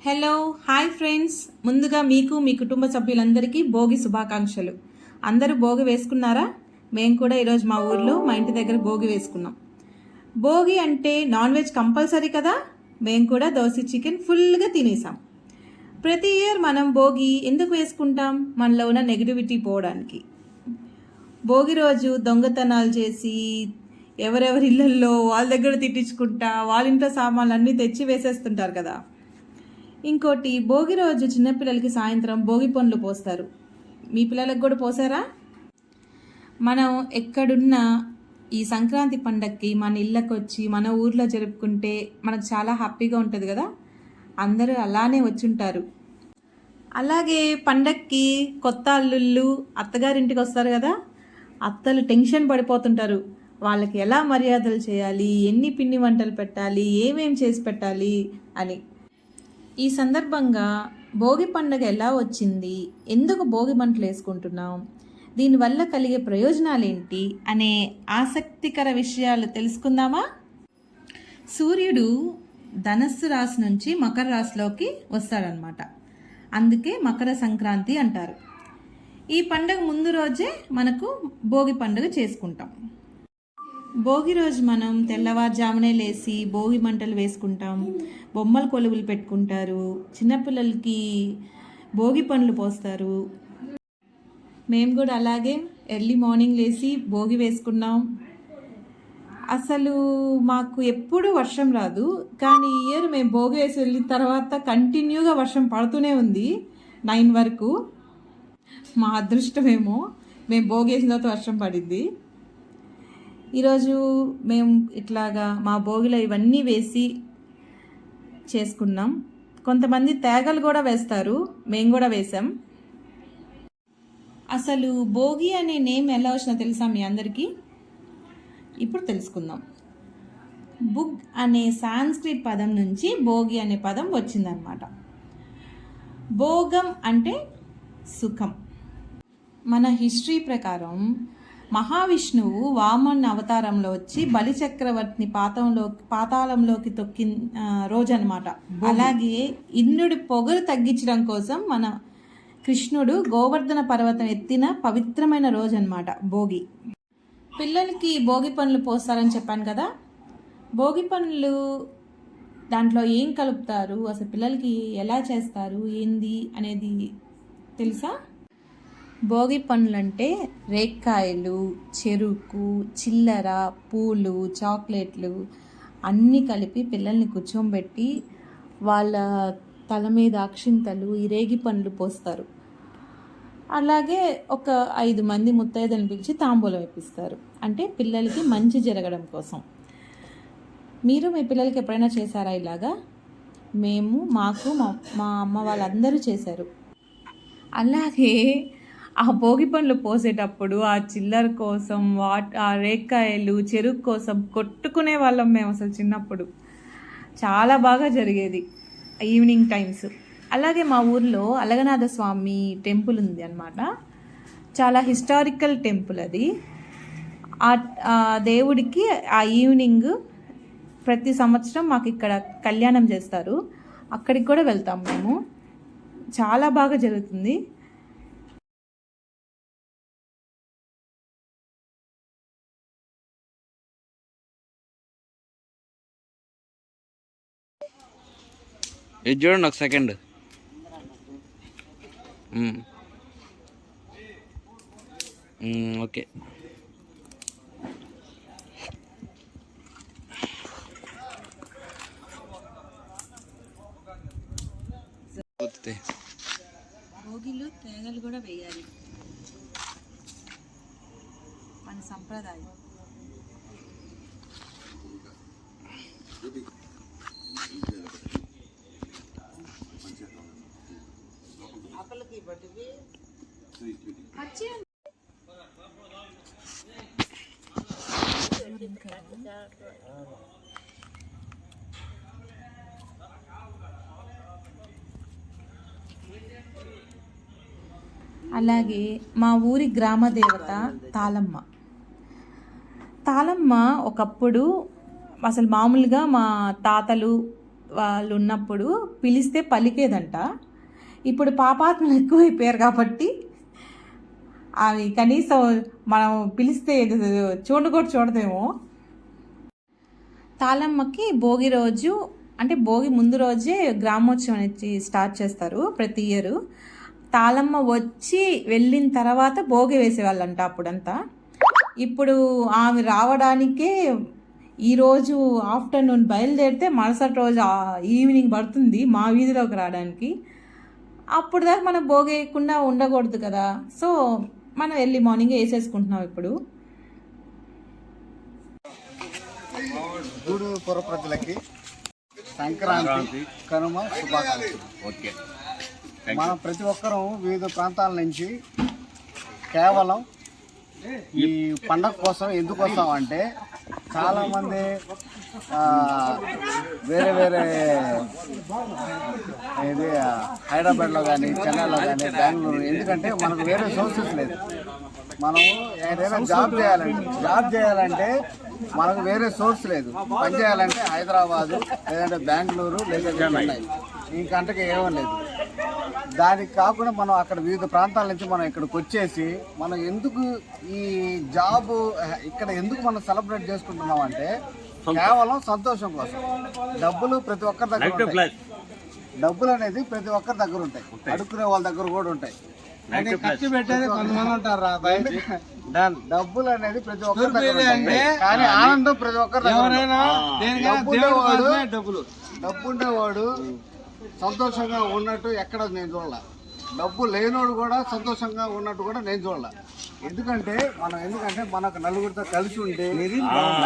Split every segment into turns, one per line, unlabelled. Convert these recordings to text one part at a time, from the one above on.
Hello hi friends, ముందుగా మీకు మీ కుటుంబ సభ్యులందరికీ భోగి శుభాకాంక్షలు. అందరూ భోగి వేసుకున్నారా? మేము కూడా ఈరోజు మా ఊర్లో మా ఇంటి దగ్గర భోగి వేసుకున్నాం. భోగి అంటే నాన్ వెజ్ కంపల్సరీ కదా. మేము కూడా దోశ చికెన్ ఫుల్గా తినేసాం. ప్రతి ఇయర్ మనం భోగి ఎందుకు వేసుకుంటాం? మనలో ఉన్న నెగిటివిటీ పోవడానికి. భోగి రోజు దొంగతనాలు చేసి ఎవరెవరి ఇళ్ళల్లో వాళ్ళ దగ్గర తిట్టించుకుంటా వాళ్ళ ఇంట్లో సామాన్లు అన్నీ తెచ్చి వేసేస్తుంటారు కదా. ఇంకోటి, భోగి రోజు చిన్నపిల్లలకి సాయంత్రం భోగి పండ్లు పోస్తారు. మీ పిల్లలకు కూడా పోసారా? మనం ఎక్కడున్నా ఈ సంక్రాంతి పండగకి మన ఇళ్ళకి వచ్చి మన ఊర్లో జరుపుకుంటే మనకు చాలా హ్యాపీగా ఉంటుంది కదా. అందరూ అలానే వచ్చుంటారు. అలాగే పండగకి కొత్త అల్లుళ్ళు అత్తగారింటికి వస్తారు కదా. అత్తలు టెన్షన్ పడిపోతుంటారు. వాళ్ళకి ఎలా మర్యాదలు చేయాలి, ఎన్ని పిండి వంటలు పెట్టాలి, ఏమేం చేసి పెట్టాలి అని. ఈ సందర్భంగా భోగి పండుగ ఎలా వచ్చింది, ఎందుకు భోగి మంటలు వేసుకుంటున్నాం, దీనివల్ల కలిగే ప్రయోజనాలేంటి అనే ఆసక్తికర విషయాలు తెలుసుకుందామా? సూర్యుడు ధనస్సు రాశి నుంచి మకర రాశిలోకి వస్తాడనమాట. అందుకే మకర సంక్రాంతి అంటారు. ఈ పండుగ ముందు రోజే మనకు భోగి పండుగ చేసుకుంటాం. భోగి రోజు మనం తెల్లవారుజామునే లేచి భోగి మంటలు వేసుకుంటాం. బొమ్మల కొలువులు పెట్టుకుంటారు. చిన్నపిల్లలకి భోగి పండ్లు పోస్తారు. మేము కూడా అలాగే ఎర్లీ మార్నింగ్ లేచి భోగి వేసుకున్నాం. అసలు మాకు ఎప్పుడు వర్షం రాదు, కానీ ఈ ఇయర్ మేము భోగి వేసి వెళ్ళిన తర్వాత కంటిన్యూగా వర్షం పడుతూనే ఉంది 9 వరకు. మా అదృష్టమేమో మేము భోగి వేసిన తర్వాత వర్షం పడింది. ఈరోజు మేము ఇట్లాగా మా భోగిలో ఇవన్నీ వేసి చేసుకున్నాం. కొంతమంది తేగలు కూడా వేస్తారు, మేము కూడా వేసాం. అసలు భోగి అనే నేమ్ ఎలా వచ్చినా తెలుసా మీ అందరికీ? ఇప్పుడు తెలుసుకుందాం. బుగ్ అనే సాంస్క్రిట్ పదం నుంచి భోగి అనే పదం వచ్చిందనమాట. భోగం అంటే సుఖం. మన హిస్టరీ ప్రకారం మహావిష్ణువు వామన్ అవతారంలో వచ్చి బలి చక్రవర్తిని పాతాళంలోకి తొక్కిన రోజు అనమాట. అలాగే ఇంద్రుడి పొగరు తగ్గించడం కోసం మన కృష్ణుడు గోవర్ధన పర్వతం ఎత్తిన పవిత్రమైన రోజు అనమాట భోగి. పిల్లలకి భోగి పండ్లు పోస్తారని చెప్పాను కదా. భోగి పండ్లు దాంట్లో ఏం కలుపుతారు, అసలు పిల్లలకి ఎలా చేస్తారు, ఏంది అనేది తెలుసా? భోగి పండ్లు అంటే రేక్కాయలు, చెరుకు, చిల్లర, పూలు, చాక్లెట్లు అన్నీ కలిపి పిల్లల్ని కూర్చోబెట్టి వాళ్ళ తల మీద అక్షింతలు, ఈ రేగి పండ్లు పోస్తారు. అలాగే ఒక 5 మంది ముత్తైదులను పిలిచి తాంబూలం ఇప్పిస్తారు. అంటే పిల్లలకి మంచి జరగడం కోసం. మీరు మీ పిల్లలకి ఎప్పుడైనా చేశారా ఇలాగా? మాకు మా అమ్మ వాళ్ళందరూ చేశారు. అలాగే ఆ భోగి పండ్లు పోసేటప్పుడు ఆ చిల్లర కోసం, ఆ రేక్కాయలు, చెరుకు కోసం కొట్టుకునే వాళ్ళం మేము అసలు చిన్నప్పుడు. చాలా బాగా జరిగేది ఈవినింగ్ టైమ్స్. అలాగే మా ఊర్లో అలగనాథ స్వామి టెంపుల్ ఉంది అన్నమాట. చాలా హిస్టారికల్ టెంపుల్ అది. ఆ దేవుడికి ఆ ఈవినింగ్ ప్రతి సంవత్సరం మాకు ఇక్కడ కళ్యాణం చేస్తారు. అక్కడికి కూడా వెళ్తాం మేము. చాలా బాగా జరుగుతుంది.
ఇది చూడండి ఒక సెకండ్. ఓకే.
భోగిలో తేగలు కూడా వేయాలి, మన సంప్రదాయం. అలాగే మా ఊరి గ్రామ దేవత తాళమ్మ. తాళమ్మ ఒకప్పుడు అసలు మామూలుగా మా తాతలు వాళ్ళు ఉన్నప్పుడు పిలిస్తే పలికేదంట. ఇప్పుడు పాపాత్మలు ఎక్కువైపోయారు కాబట్టి అవి కనీసం మనం పిలిస్తే చూడకూడదు చూడదేమో. తాళమ్మకి భోగి రోజు అంటే భోగి ముందు రోజే గ్రామోత్సవం అనేది స్టార్ట్ చేస్తారు ప్రతి ఇయర్. తాళమ్మ వచ్చి వెళ్ళిన తర్వాత భోగి వేసేవాళ్ళంట అప్పుడంతా. ఇప్పుడు ఆమె రావడానికే ఈరోజు ఆఫ్టర్నూన్ బయలుదేరితే మరుసటి రోజు ఈవినింగ్ పడుతుంది మా వీధిలోకి రావడానికి. అప్పుడు దాకా మనం భోగి వేయకుండా ఉండకూడదు కదా, సో మనం ఎర్లీ మార్నింగ్ వేసేసుకుంటున్నాం ఇప్పుడు.
గూడు పుర ప్రజలకి సంక్రాంతి కనుమ శుభాకాంక్షలు.
ఓకే.
మనం ప్రతి ఒక్కరూ వివిధ ప్రాంతాల నుంచి కేవలం ఈ పండగ కోసం ఎందుకు వస్తామంటే చాలామంది వేరే వేరే ఇది హైదరాబాద్లో కానీ చెన్నైలో కానీ బెంగళూరు, ఎందుకంటే మనకు వేరే సోర్సెస్ లేదు. మనము ఏదైనా జాబ్ చేయాలంటే మనకు వేరే సోర్స్ లేదు. పని చేయాలంటే హైదరాబాదు లేదంటే బెంగళూరు లేదంటే చెన్నై, ఇంకంటకి ఏమీ లేదు. దానికి కాకుండా మనం అక్కడ వివిధ ప్రాంతాల నుంచి మనం ఇక్కడికి వచ్చేసి మనం ఎందుకు ఈ జాబ్ ఇక్కడ ఎందుకు మనం సెలబ్రేట్ చేసుకుంటున్నాం అంటే కేవలం సంతోషం కోసం. డబ్బులు ప్రతి ఒక్కరి దగ్గర ఉంటాయి, డబ్బులు అనేది ప్రతి ఒక్కరి దగ్గర ఉంటాయి, అడుక్కునే వాళ్ళ దగ్గర కూడా ఉంటాయి. ఖర్చు పెట్టేది కొంతమంది ఉంటారు, డబ్బులు అనేది ప్రతి ఒక్కరి దగ్గర ఉంటాయి. కానీ ఆనందం ప్రతి ఒక్కరి దగ్గర. డబ్బు ఉండేవాడు సంతోషంగా ఉన్నట్టు ఎక్కడ నేను చూడాల, డబ్బు లేనోడు కూడా సంతోషంగా ఉన్నట్టు కూడా నేను చూడాల. ఎందుకంటే మనకు నలుగురితో కలిసి ఉంటే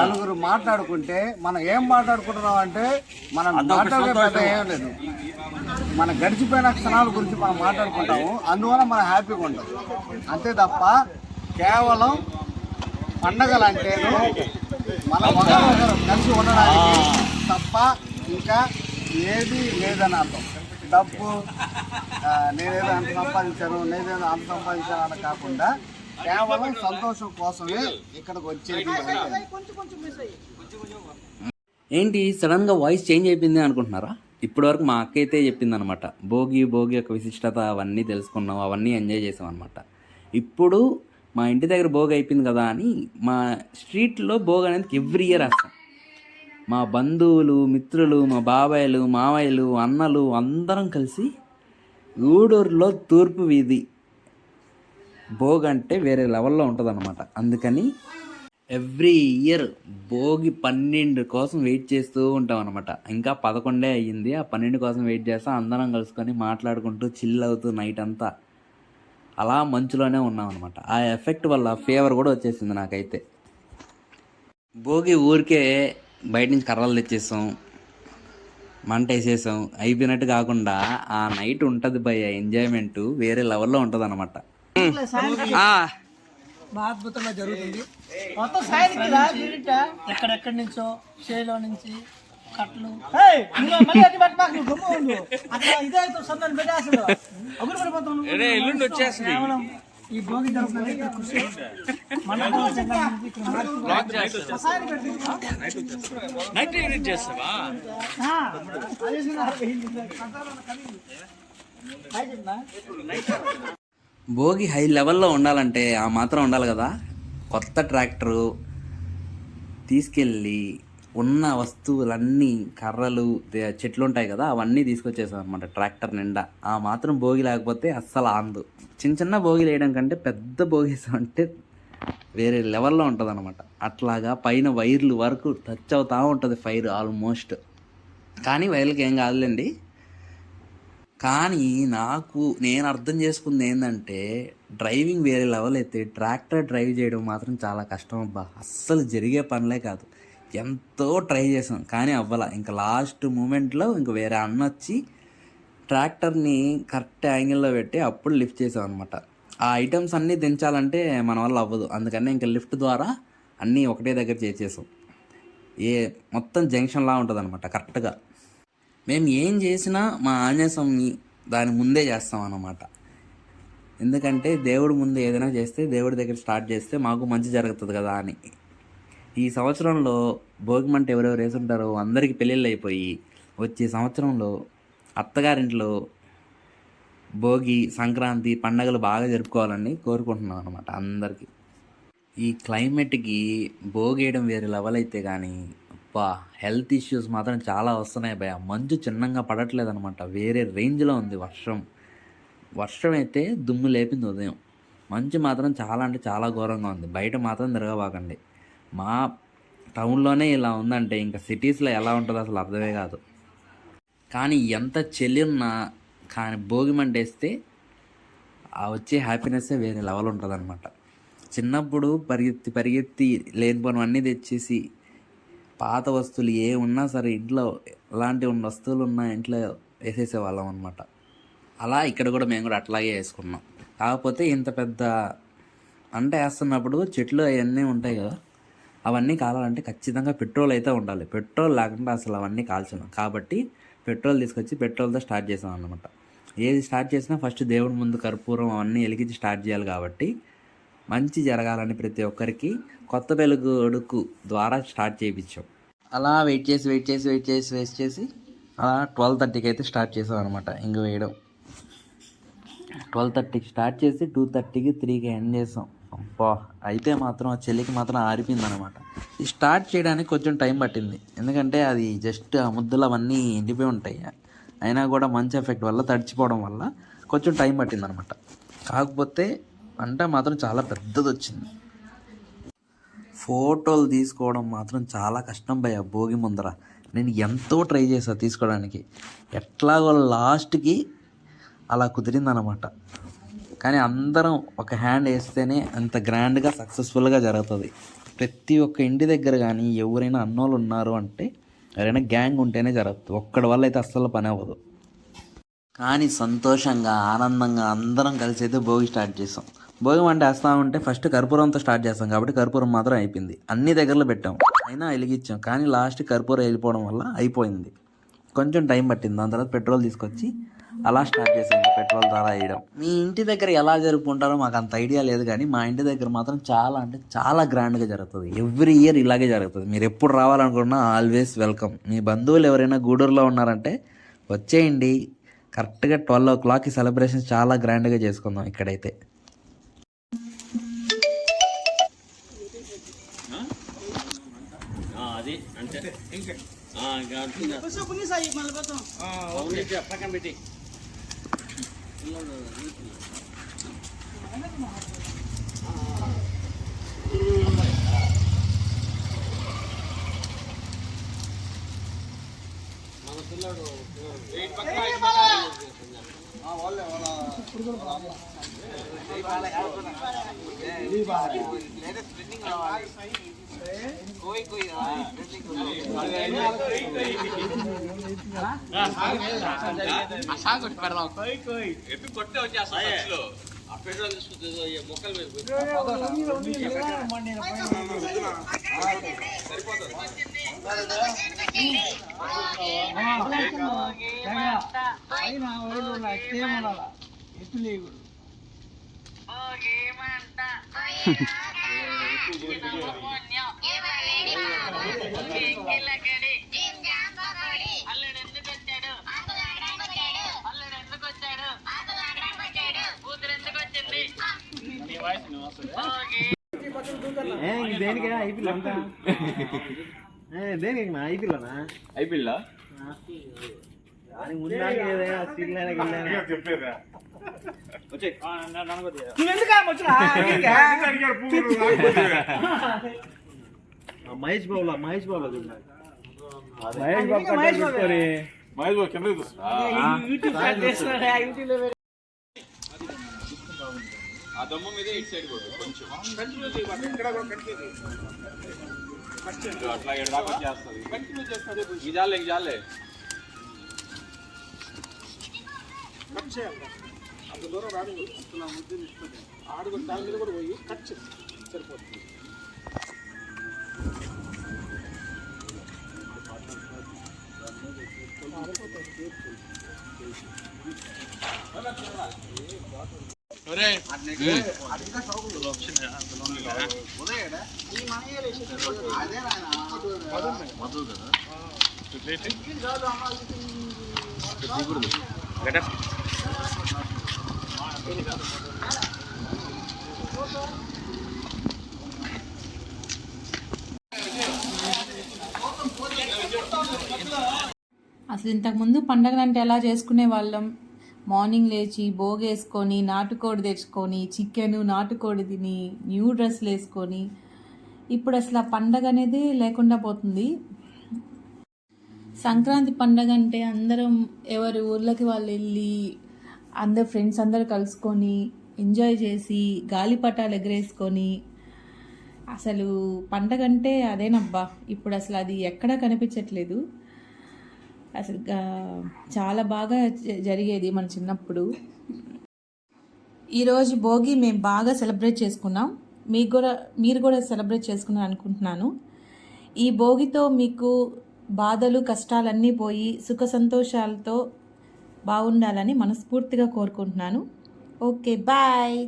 నలుగురు మాట్లాడుకుంటే మనం ఏం మాట్లాడుకుంటున్నాం అంటే మనం మాట్లాడే ఏం లేదు, మన గడిచిపోయిన క్షణాల గురించి మనం మాట్లాడుకుంటాము. అందువల్ల మనం హ్యాపీగా ఉంటాం అంతే తప్ప కేవలం పండగలు అంటే మన ఒకరు కలిసి ఉండడానికి తప్ప ఇంకా ఏది లేదని అర్థం. డబ్బు నేనేదో అంత సంపాదించాను అని కాకుండా కేవలం సంతోషం కోసమే ఇక్కడికి వచ్చేది.
ఏంటి సడన్గా వాయిస్ చేంజ్ అయిపోయింది అనుకుంటున్నారా? ఇప్పటివరకు మా అక్క అయితే చెప్పింది అనమాట, భోగి యొక్క విశిష్టత అవన్నీ తెలుసుకున్నాం, అవన్నీ ఎంజాయ్ చేసాం అనమాట. ఇప్పుడు మా ఇంటి దగ్గర భోగి అయిపోయింది కదా అని మా స్ట్రీట్లో భోగి అనేది ఎవ్రీ ఇయర్ వేస్తాం. మా బంధువులు, మిత్రులు, మా బాబాయిలు, మావయ్యలు, అన్నలు అందరం కలిసి గూడూరులో తూర్పు వీధి భోగి అంటే వేరే లెవెల్లో ఉంటుంది అనమాట. అందుకని ఎవ్రీ ఇయర్ భోగి 12 కోసం వెయిట్ చేస్తూ ఉంటాం అనమాట. ఇంకా 11 అయ్యింది, ఆ 12 కోసం వెయిట్ చేస్తాం. అందరం కలుసుకొని మాట్లాడుకుంటూ చిల్ అవుతూ నైట్ అంతా అలా మంచులోనే ఉన్నాం అనమాట. ఆ ఎఫెక్ట్ వల్ల ఫీవర్ కూడా వచ్చేసింది నాకైతే. భోగి ఊరికే బయట నుంచి కర్రలు తెచ్చేసాం, మంట వేసేసాం, అయిపోయినట్టు కాకుండా ఆ నైట్ ఉంటుంది భయ ఎంజాయ్మెంట్ వేరే లెవెల్లో ఉంటుంది అనమాట.
అద్భుతంగా జరుగుతుంది. మొత్తం ఎక్కడెక్కడి నుంచో చేలో నుంచి కట్లు కేవలం ఈ భోగి జరుగుతుంది.
భోగి హై లెవెల్లో ఉండాలంటే ఆ మాత్రం ఉండాలి కదా. కొత్త ట్రాక్టరు తీసుకెళ్ళి ఉన్న వస్తువులన్నీ కర్రలు చెట్లు ఉంటాయి కదా అవన్నీ తీసుకొచ్చేసాం అనమాట ట్రాక్టర్ నిండా. ఆ మాత్రం భోగి లేకపోతే అస్సలు ఆందు. చిన్న చిన్న భోగిలు వేయడం కంటే పెద్ద భోగి వేసామంటే వేరే లెవెల్లో ఉంటుంది అనమాట. అట్లాగా పైన వైర్లు వరకు టచ్ అవుతూ ఉంటుంది ఫైర్ ఆల్మోస్ట్. కానీ వైర్లకి ఏం కాదులేండి. కానీ నేను అర్థం చేసుకుంది ఏంటంటే డ్రైవింగ్ వేరే లెవెల్ అయితే ట్రాక్టర్ డ్రైవ్ చేయడం మాత్రం చాలా కష్టం అబ్బా. అస్సలు జరిగే పనులే కాదు. ఎంతో ట్రై చేసాం కానీ అవ్వాల. ఇంకా లాస్ట్ మూమెంట్లో ఇంక వేరే అన్న వచ్చి ట్రాక్టర్ని కరెక్ట్ యాంగిల్లో పెట్టి అప్పుడు లిఫ్ట్ చేసాం అనమాట. ఆ ఐటమ్స్ అన్నీ దించాలంటే మన వల్ల అవ్వదు. అందుకని ఇంకా లిఫ్ట్ ద్వారా అన్నీ ఒకటే దగ్గర చేసేసాం. మొత్తం జంక్షన్లా ఉంటుంది అనమాట కరెక్ట్గా. మేము ఏం చేసినా మా ఆంజనేయ స్వామి దాని ముందే చేస్తాం అన్నమాట. ఎందుకంటే దేవుడి ముందు ఏదైనా చేస్తే దేవుడి దగ్గర స్టార్ట్ చేస్తే మాకు మంచి జరుగుతుంది కదా అని. ఈ సంవత్సరంలో భోగి మంట ఎవరెవరు వేసుంటారో అందరికీ పెళ్ళిళ్ళు అయిపోయి వచ్చే సంవత్సరంలో అత్తగారింట్లో భోగి, సంక్రాంతి పండగలు బాగా జరుపుకోవాలని కోరుకుంటున్నాం అనమాట అందరికీ. ఈ క్లైమేట్కి భోగి వేయడం వేరే లెవెల్ అయితే కానీ హెల్త్ ఇష్యూస్ మాత్రం చాలా వస్తున్నాయి భయ. మంచు చిన్నంగా పడట్లేదు అనమాట, వేరే రేంజ్లో ఉంది వర్షం అయితే దుమ్ము లేపింది ఉదయం. మంచు మాత్రం చాలా అంటే చాలా ఘోరంగా ఉంది. బయట మాత్రం తిరగబాకండి. మా టౌన్లోనే ఇలా ఉందంటే ఇంకా సిటీస్లో ఎలా ఉంటుందో అసలు అర్థమే కాదు. కానీ ఎంత చలి ఉన్నా కానీ భోగి మంట వేస్తే ఆ వచ్చే హ్యాపీనెస్సే వేరే లెవెల్ ఉంటుంది అనమాట. చిన్నప్పుడు పరిగెత్తి లేనిపోనివన్నీ తెచ్చేసి పాత వస్తువులు ఏ ఉన్నా సరే ఇంట్లో ఎలాంటి వస్తువులు ఉన్నా ఇంట్లో వేసేసేవాళ్ళం అనమాట. అలా ఇక్కడ కూడా మేము కూడా అట్లాగే వేసుకున్నాం. కాకపోతే ఇంత పెద్ద అంట వేస్తున్నప్పుడు చెట్లు అవన్నీ ఉంటాయి కదా, అవన్నీ కాలాలంటే ఖచ్చితంగా పెట్రోల్ అయితే ఉండాలి. పెట్రోల్ లేకుండా అసలు అవన్నీ కాల్చను. కాబట్టి పెట్రోల్ తీసుకొచ్చి పెట్రోల్తో స్టార్ట్ చేసాం అన్నమాట. ఏది స్టార్ట్ చేసినా ఫస్ట్ దేవుడి ముందు కర్పూరం అవన్నీ వెలిగించి స్టార్ట్ చేయాలి. కాబట్టి మంచి జరగాలని ప్రతి ఒక్కరికి కొత్త పెళ్ళికొడుకు ద్వారా స్టార్ట్ చేయించాం. అలా వెయిట్ చేసి అలా 12:30కి అయితే స్టార్ట్ చేసాం అనమాట ఇంక వేయడం. 12:30కి స్టార్ట్ చేసి 2:30కి 3కి ఎండ్ చేసాం. అయితే మాత్రం ఆ చలికి మాత్రం ఆరిపోయింది అనమాట. ఈ స్టార్ట్ చేయడానికి కొంచెం టైం పట్టింది, ఎందుకంటే అది జస్ట్ ఆ ముద్దలు అవన్నీ ఎండిపోయి ఉంటాయి. అయినా కూడా మంచి ఎఫెక్ట్ వల్ల తడిచిపోవడం వల్ల కొంచెం టైం పట్టింది అనమాట. కాకపోతే వంట మాత్రం చాలా పెద్దది వచ్చింది. ఫోటోలు తీసుకోవడం మాత్రం చాలా కష్టం భయ. భోగి ముందర నేను ఎంతో ట్రై చేశాను తీసుకోవడానికి, ఎట్లాగో లాస్ట్కి అలా కుదిరిందనమాట. కానీ అందరం ఒక హ్యాండ్ వేస్తేనే అంత గ్రాండ్గా సక్సెస్ఫుల్గా జరుగుతుంది. ప్రతి ఒక్క ఇంటి దగ్గర కానీ ఎవరైనా అన్నోళ్ళు ఉన్నారు అంటే ఎవరైనా గ్యాంగ్ ఉంటేనే జరుగుతుంది. ఒక్కడి వల్ల అయితే అస్సలు పని అవ్వదు. కానీ సంతోషంగా ఆనందంగా అందరం కలిసి అయితే భోగి స్టార్ట్ చేసాం. భోగి మంట వేస్తా ఉంటే ఫస్ట్ కర్పూరంతో స్టార్ట్ చేస్తాం కాబట్టి కర్పూరం మాత్రం అయిపోయింది. అన్ని దగ్గరలో పెట్టాం, అయినా వెలిగించాం. కానీ లాస్ట్ కర్పూరం వెళ్ళిపోవడం వల్ల అయిపోయింది. కొంచెం టైం పట్టింది. దాని తర్వాత పెట్రోల్ తీసుకొచ్చి అలా స్టార్ట్ చేసాం, పెట్రోల్ ద్వారా వేయడం. మీ ఇంటి దగ్గర ఎలా జరుపుకుంటారో మాకు అంత ఐడియా లేదు, కానీ మా ఇంటి దగ్గర మాత్రం చాలా అంటే చాలా గ్రాండ్గా జరుగుతుంది. ఎవ్రీ ఇయర్ ఇలాగే జరుగుతుంది. మీరు ఎప్పుడు రావాలనుకున్నా ఆల్వేస్ వెల్కమ్. మీ బంధువులు ఎవరైనా గూడూరులో ఉన్నారంటే వచ్చేయండి. కరెక్ట్గా 12 o'clockకి సెలబ్రేషన్స్ చాలా గ్రాండ్గా చేసుకుందాం ఇక్కడైతే.
అది అంటే పక్కన పెట్టి కొట్టే వచ్చేస్తా ఆ పెట్రోల్ తీసుకుంటే మొక్కలు
దేనికి ఐపీఎల్ అంతా దేనికి ఐపీఎల్నా
అయిపోయిందా
దానికి ముందు ఏదైనా చెప్పారా మహేష్ బాబు మహేష్ బాబు కింద
ఆ దమ్మ మీద ఇటు సైడ్ కొంచెం అట్లా ఎడదాకా చేస్తుంది కంటిన్యూ చేస్తుంది. ఈ జాలే అంత దూరం రాడు ఆడు దాని మీద కూడా పోయి కట్ సరిపోతుంది.
అసలు ఇంతకుముందు పండగలు అంటే ఎలా చేసుకునే వాళ్ళం, మార్నింగ్ లేచి భోగి వేసుకొని నాటుకోడి తెచ్చుకొని చికెన్ నాటుకోడి తిని న్యూ డ్రెస్లు వేసుకొని, ఇప్పుడు అసలు ఆ పండగ అనేది లేకుండా పోతుంది. సంక్రాంతి పండగ అంటే అందరం ఎవరి ఊర్లకి వాళ్ళు వెళ్ళి అందరు ఫ్రెండ్స్ అందరు కలుసుకొని ఎంజాయ్ చేసి గాలిపటాలు ఎగరేసుకొని, అసలు పండగ అంటే అదేనబ్బా. ఇప్పుడు అసలు అది ఎక్కడా కనిపించట్లేదు. అసలు చాలా బాగా జరిగేది మన చిన్నప్పుడు. ఈరోజు భోగి మేము బాగా సెలబ్రేట్ చేసుకున్నాం. మీరు కూడా సెలబ్రేట్ చేసుకున్నారు అనుకుంటున్నాను. ఈ భోగితో మీకు బాధలు కష్టాలన్నీ పోయి సుఖ సంతోషాలతో బాగుండాలని మనస్ఫూర్తిగా కోరుకుంటున్నాను. Okay, bye.